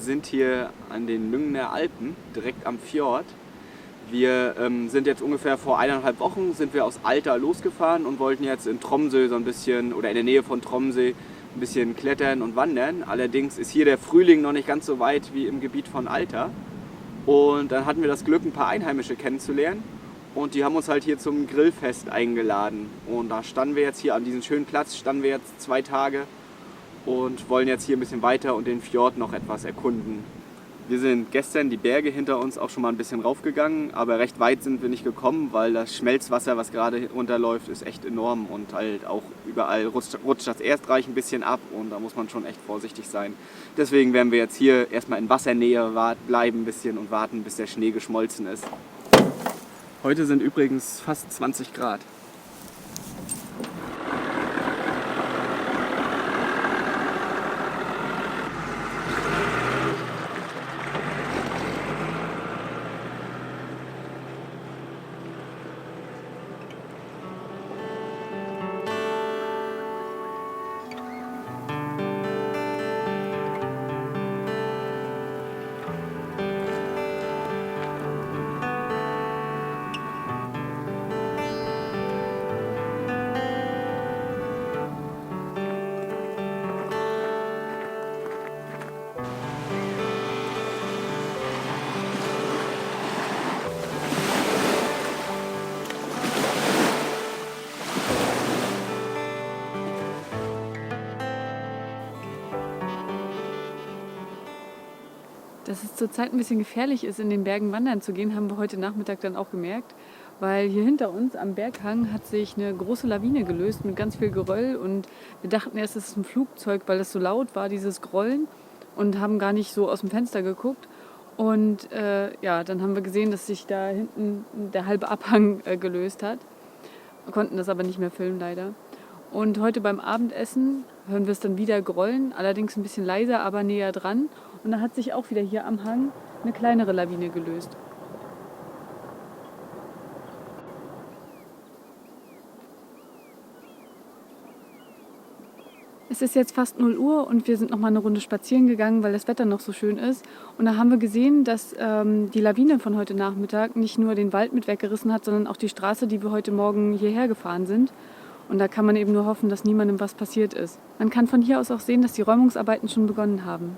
sind hier an den Lüngener Alpen, direkt am Fjord. Wir sind jetzt ungefähr vor 1,5 Wochen sind wir aus Alta losgefahren und wollten jetzt in Tromsø so ein bisschen, oder in der Nähe von Tromsø, ein bisschen klettern und wandern. Allerdings ist hier der Frühling noch nicht ganz so weit wie im Gebiet von Alta. Und dann hatten wir das Glück, ein paar Einheimische kennenzulernen. Und die haben uns halt hier zum Grillfest eingeladen. Und da standen wir jetzt hier an diesem schönen Platz, standen wir jetzt 2 Tage und wollen jetzt hier ein bisschen weiter und den Fjord noch etwas erkunden. Wir sind gestern die Berge hinter uns auch schon mal ein bisschen raufgegangen, aber recht weit sind wir nicht gekommen, weil das Schmelzwasser, was gerade runterläuft, ist echt enorm und halt auch überall rutscht das Erdreich ein bisschen ab und da muss man schon echt vorsichtig sein. Deswegen werden wir jetzt hier erstmal in Wassernähe bleiben ein bisschen und warten, bis der Schnee geschmolzen ist. Heute sind übrigens fast 20 Grad. Dass es zurzeit ein bisschen gefährlich ist, in den Bergen wandern zu gehen, haben wir heute Nachmittag dann auch gemerkt. Weil hier hinter uns am Berghang hat sich eine große Lawine gelöst mit ganz viel Geröll. Und wir dachten erst, es ist ein Flugzeug, weil es so laut war, dieses Grollen. Und haben gar nicht so aus dem Fenster geguckt. Und dann haben wir gesehen, dass sich da hinten der halbe Abhang gelöst hat. Wir konnten das aber nicht mehr filmen, leider. Und heute beim Abendessen hören wir es dann wieder grollen, allerdings ein bisschen leiser, aber näher dran. Und da hat sich auch wieder hier am Hang eine kleinere Lawine gelöst. Es ist jetzt fast 0 Uhr und wir sind noch mal eine Runde spazieren gegangen, weil das Wetter noch so schön ist. Und da haben wir gesehen, dass die Lawine von heute Nachmittag nicht nur den Wald mit weggerissen hat, sondern auch die Straße, die wir heute Morgen hierher gefahren sind. Und da kann man eben nur hoffen, dass niemandem was passiert ist. Man kann von hier aus auch sehen, dass die Räumungsarbeiten schon begonnen haben.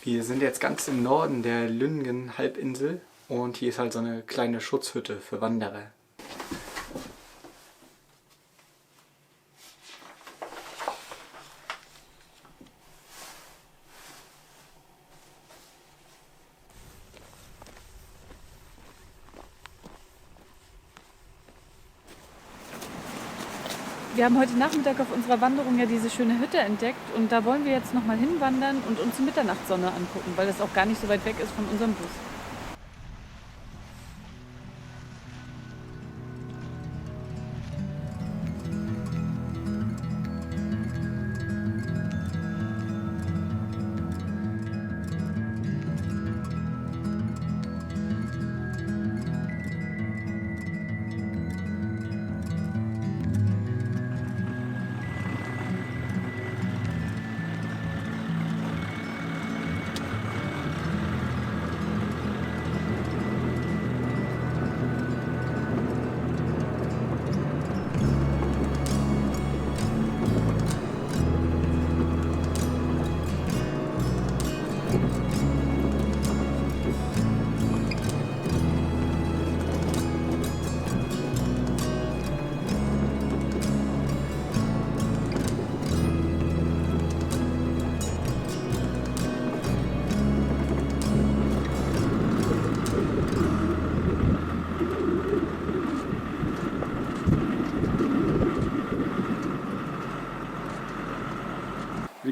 Wir sind jetzt ganz im Norden der Lyngen-Halbinsel und hier ist halt so eine kleine Schutzhütte für Wanderer. Wir haben heute Nachmittag auf unserer Wanderung ja diese schöne Hütte entdeckt und da wollen wir jetzt nochmal hinwandern und uns die Mitternachtssonne angucken, weil das auch gar nicht so weit weg ist von unserem Bus.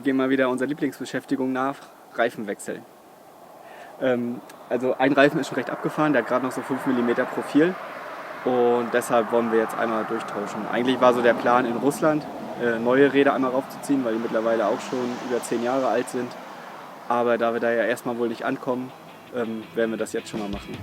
gehen mal wieder unserer Lieblingsbeschäftigung nach, Reifen wechseln. Also ein Reifen ist schon recht abgefahren, der hat gerade noch so 5 mm Profil und deshalb wollen wir jetzt einmal durchtauschen. Eigentlich war so der Plan in Russland, neue Räder einmal raufzuziehen, weil die mittlerweile auch schon über 10 Jahre alt sind. Aber da wir da ja erstmal wohl nicht ankommen, werden wir das jetzt schon mal machen.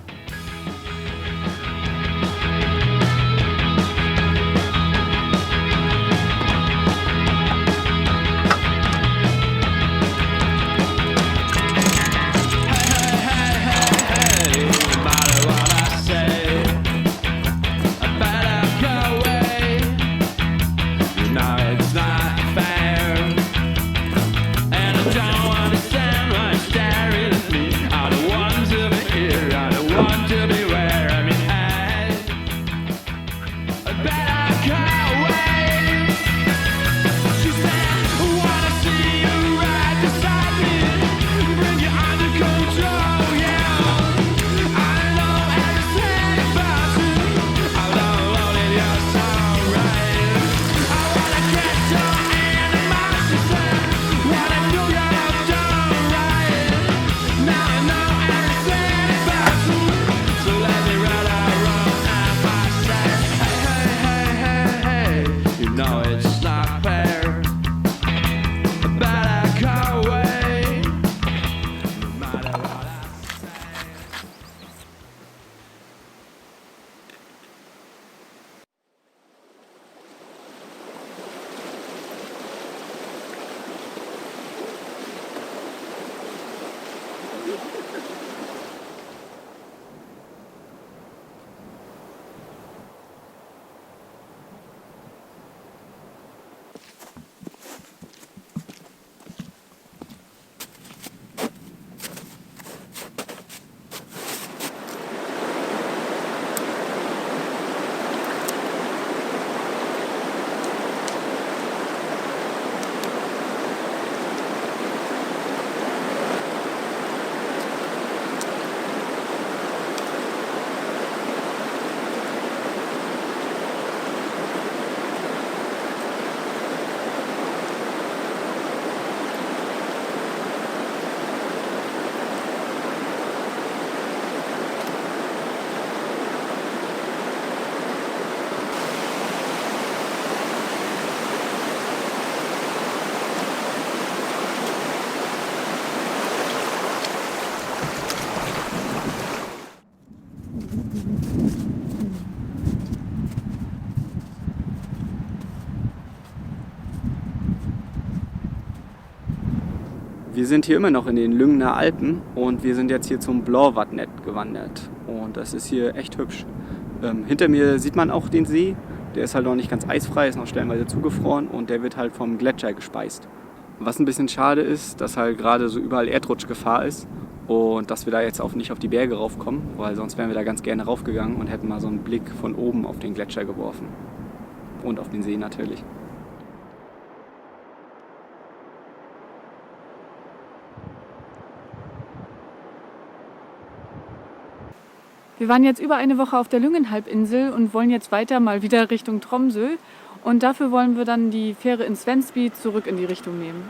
Wir sind hier immer noch in den Lüngner Alpen und wir sind jetzt hier zum Blåvatnet gewandert. Und das ist hier echt hübsch. Hinter mir sieht man auch den See. Der ist halt noch nicht ganz eisfrei, ist noch stellenweise zugefroren und der wird halt vom Gletscher gespeist. Was ein bisschen schade ist, dass halt gerade so überall Erdrutschgefahr ist und dass wir da jetzt auch nicht auf die Berge raufkommen, weil sonst wären wir da ganz gerne raufgegangen und hätten mal so einen Blick von oben auf den Gletscher geworfen. Und auf den See natürlich. Wir waren jetzt über eine Woche auf der Lyngenhalbinsel und wollen jetzt weiter mal wieder Richtung Tromsø. Und dafür wollen wir dann die Fähre in Svensby zurück in die Richtung nehmen.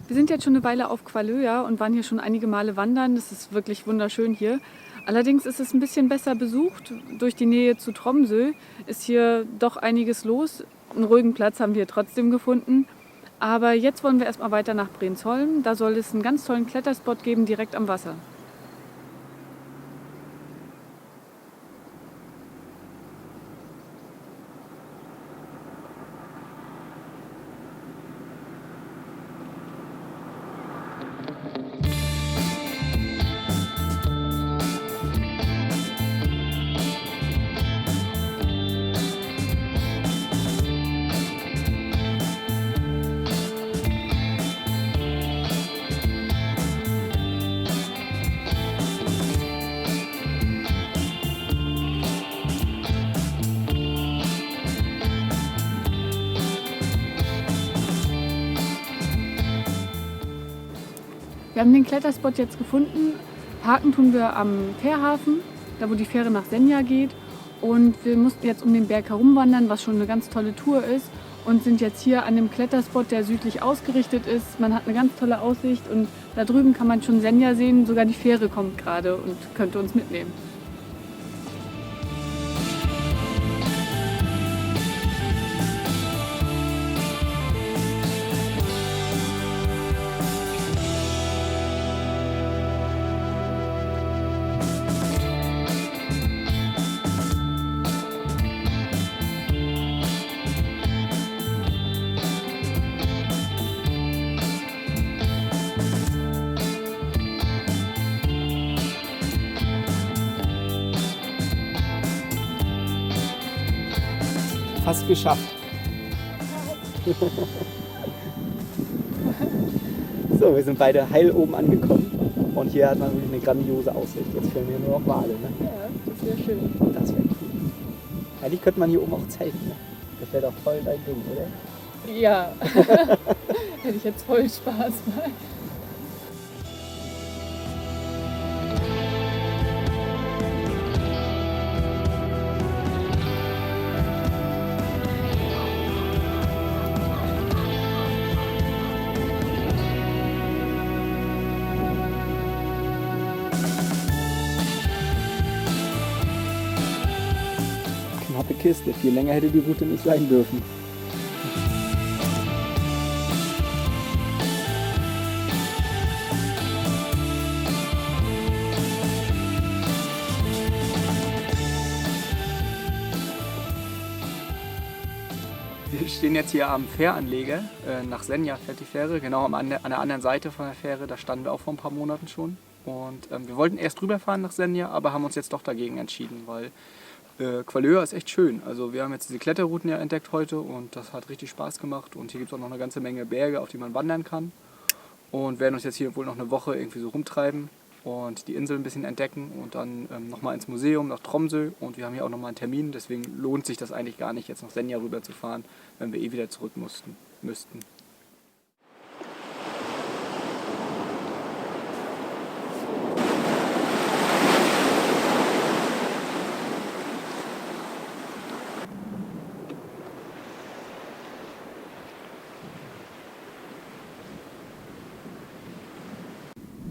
Wir sind jetzt schon eine Weile auf Kvaløya und waren hier schon einige Male wandern. Das ist wirklich wunderschön hier. Allerdings ist es ein bisschen besser besucht. Durch die Nähe zu Tromsø ist hier doch einiges los. Einen ruhigen Platz haben wir trotzdem gefunden. Aber jetzt wollen wir erstmal weiter nach Brensholm. Da soll es einen ganz tollen Kletterspot geben, direkt am Wasser. haben den Kletterspot jetzt gefunden. Parken tun wir am Fährhafen, da wo die Fähre nach Senja geht. Und wir mussten jetzt um den Berg herumwandern, was schon eine ganz tolle Tour ist. Und sind jetzt hier an dem Kletterspot, der südlich ausgerichtet ist. Man hat eine ganz tolle Aussicht und da drüben kann man schon Senja sehen. Sogar die Fähre kommt gerade und könnte uns mitnehmen. Fast geschafft. So, wir sind beide heil oben angekommen und hier hat man wirklich eine grandiose Aussicht. Jetzt fehlen hier nur noch Wale. Ne? Ja, das wäre schön. Das wäre cool. Eigentlich könnte man hier oben auch zelten. Ne? Das wäre doch voll dein Ding, oder? Ja, hätte ich jetzt voll Spaß bei. Knappe Kiste. Viel länger hätte die Route nicht sein dürfen. Wir stehen jetzt hier am Fähranleger. Nach Senja fährt die Fähre, genau an der anderen Seite von der Fähre. Da standen wir auch vor ein paar Monaten schon. Und wir wollten erst rüberfahren nach Senja, aber haben uns jetzt doch dagegen entschieden, weil Kvalöa ist echt schön. Also wir haben jetzt diese Kletterrouten ja entdeckt heute und das hat richtig Spaß gemacht. Und hier gibt es auch noch eine ganze Menge Berge, auf die man wandern kann. Und werden uns jetzt hier wohl noch eine Woche irgendwie so rumtreiben und die Insel ein bisschen entdecken und dann nochmal ins Museum nach Tromsø. Und wir haben hier auch nochmal einen Termin, deswegen lohnt sich das eigentlich gar nicht, jetzt nach Senja rüber zu fahren, wenn wir eh wieder zurück müssten.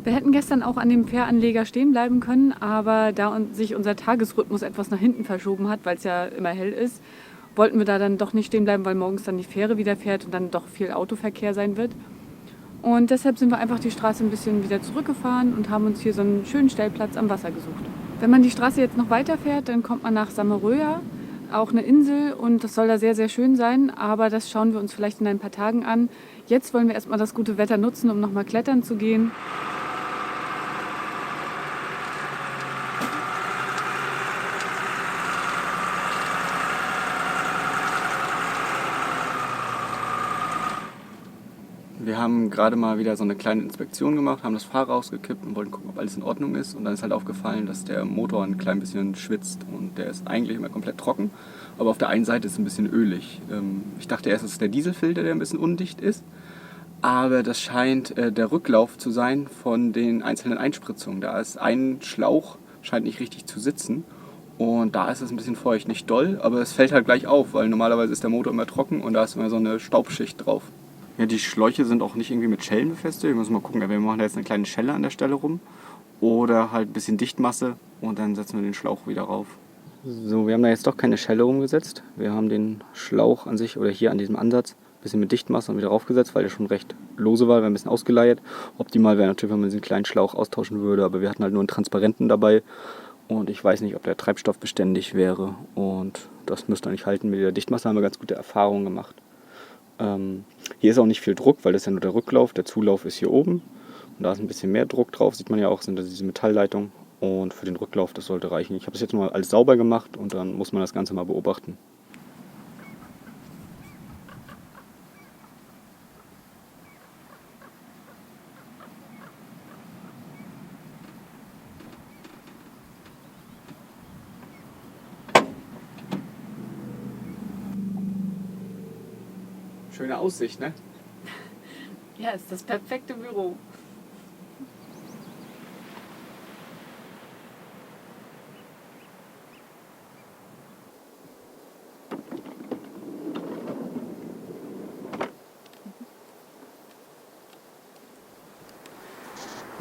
Wir hätten gestern auch an dem Fähranleger stehen bleiben können, aber da sich unser Tagesrhythmus etwas nach hinten verschoben hat, weil es ja immer hell ist, wollten wir da dann doch nicht stehen bleiben, weil morgens dann die Fähre wieder fährt und dann doch viel Autoverkehr sein wird. Und deshalb sind wir einfach die Straße ein bisschen wieder zurückgefahren und haben uns hier so einen schönen Stellplatz am Wasser gesucht. Wenn man die Straße jetzt noch weiterfährt, dann kommt man nach Sammerøya, auch eine Insel, und das soll da sehr, sehr schön sein, aber das schauen wir uns vielleicht in ein paar Tagen an. Jetzt wollen wir erstmal das gute Wetter nutzen, um nochmal klettern zu gehen. Wir haben gerade mal wieder so eine kleine Inspektion gemacht, haben das Fahrrad rausgekippt und wollten gucken, ob alles in Ordnung ist. Und dann ist halt aufgefallen, dass der Motor ein klein bisschen schwitzt und der ist eigentlich immer komplett trocken. Aber auf der einen Seite ist es ein bisschen ölig. Ich dachte erst, es ist der Dieselfilter, der ein bisschen undicht ist. Aber das scheint der Rücklauf zu sein von den einzelnen Einspritzungen. Da ist ein Schlauch, scheint nicht richtig zu sitzen. Und da ist es ein bisschen feucht, nicht doll, aber es fällt halt gleich auf, weil normalerweise ist der Motor immer trocken und da ist immer so eine Staubschicht drauf. Ja, die Schläuche sind auch nicht irgendwie mit Schellen befestigt. Wir müssen mal gucken, wir machen da jetzt eine kleine Schelle an der Stelle rum. Oder halt ein bisschen Dichtmasse und dann setzen wir den Schlauch wieder rauf. So, wir haben da jetzt doch keine Schelle rumgesetzt. Wir haben den Schlauch an sich oder hier an diesem Ansatz ein bisschen mit Dichtmasse und wieder raufgesetzt, weil der schon recht lose war, wir haben ein bisschen ausgeleiert. Optimal wäre natürlich, wenn man diesen kleinen Schlauch austauschen würde, aber wir hatten halt nur einen transparenten dabei. Und ich weiß nicht, ob der treibstoffbeständig wäre. Und das müsste eigentlich halten. Mit der Dichtmasse haben wir ganz gute Erfahrungen gemacht. Hier ist auch nicht viel Druck, weil das ist ja nur der Rücklauf. Der Zulauf ist hier oben. Und da ist ein bisschen mehr Druck drauf, sieht man ja auch, sind das diese Metallleitungen. Und für den Rücklauf, das sollte reichen. Ich habe das jetzt mal alles sauber gemacht und dann muss man das Ganze mal beobachten. Schöne Aussicht, ne? Ja, ist das perfekte Büro.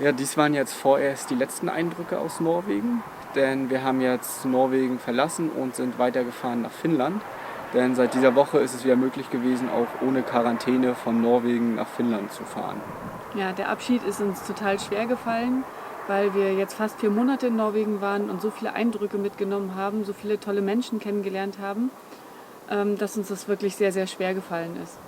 Ja, dies waren jetzt vorerst die letzten Eindrücke aus Norwegen, denn wir haben jetzt Norwegen verlassen und sind weitergefahren nach Finnland. Denn seit dieser Woche ist es wieder möglich gewesen, auch ohne Quarantäne von Norwegen nach Finnland zu fahren. Ja, der Abschied ist uns total schwer gefallen, weil wir jetzt fast 4 Monate in Norwegen waren und so viele Eindrücke mitgenommen haben, so viele tolle Menschen kennengelernt haben, dass uns das wirklich sehr, sehr schwer gefallen ist.